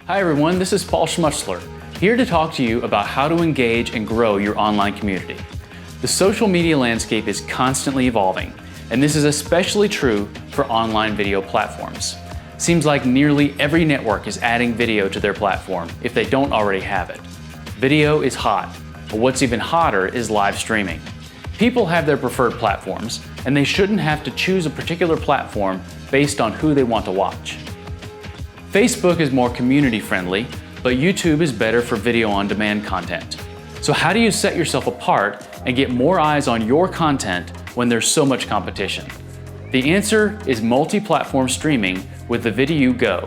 Hi everyone, this is Paul Schmutzler, here to talk to you about how to engage and grow your online community. The social media landscape is constantly evolving, and this is especially true for online video platforms. Seems like nearly every network is adding video to their platform if they don't already have it. Video is hot, but what's even hotter is live streaming. People have their preferred platforms, and they shouldn't have to choose a particular platform based on who they want to watch. Facebook is more community-friendly, but YouTube is better for video-on-demand content. So how do you set yourself apart and get more eyes on your content when there's so much competition? The answer is multi-platform streaming with the VidiU Go.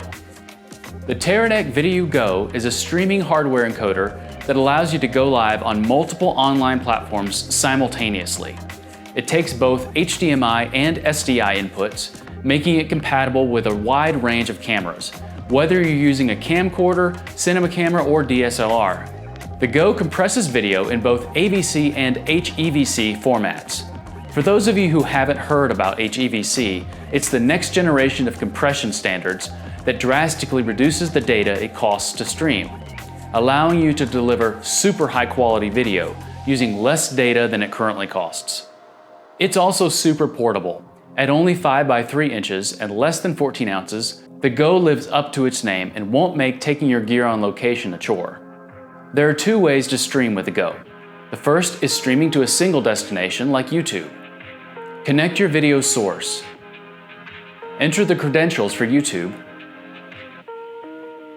The Teradek VidiU Go is a streaming hardware encoder that allows you to go live on multiple online platforms simultaneously. It takes both HDMI and SDI inputs, making it compatible with a wide range of cameras, whether you're using a camcorder, cinema camera, or DSLR. The Go compresses video in both AVC and HEVC formats. For those of you who haven't heard about HEVC, it's the next generation of compression standards that drastically reduces the data it costs to stream, allowing you to deliver super high quality video using less data than it currently costs. It's also super portable. At only 5 by 3 inches and less than 14 ounces, the Go lives up to its name and won't make taking your gear on location a chore. There are 2 ways to stream with the Go. The first is streaming to a single destination like YouTube. Connect your video source. Enter the credentials for YouTube.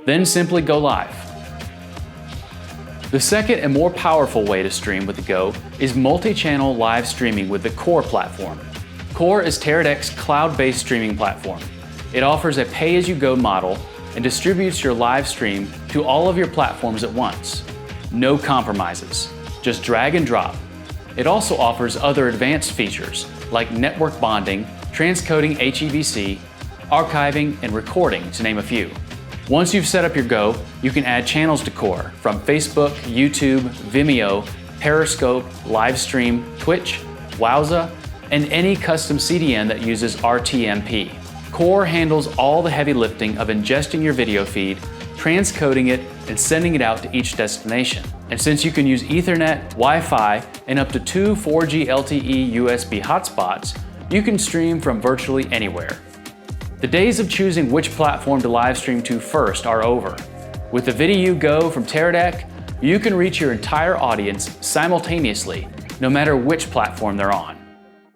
Then simply go live. The second and more powerful way to stream with the Go is multi-channel live streaming with the Core platform. Core is Teradek's cloud-based streaming platform. It offers a pay-as-you-go model and distributes your live stream to all of your platforms at once. No compromises, just drag and drop. It also offers other advanced features like network bonding, transcoding HEVC, archiving, and recording, to name a few. Once you've set up your Go, you can add channels to Core from Facebook, YouTube, Vimeo, Periscope, Livestream, Twitch, Wowza, and any custom CDN that uses RTMP. Core handles all the heavy lifting of ingesting your video feed, transcoding it, and sending it out to each destination. And since you can use Ethernet, Wi-Fi, and up to 2 4G LTE USB hotspots, you can stream from virtually anywhere. The days of choosing which platform to live stream to first are over. With the VidiU Go from Teradek, you can reach your entire audience simultaneously, no matter which platform they're on.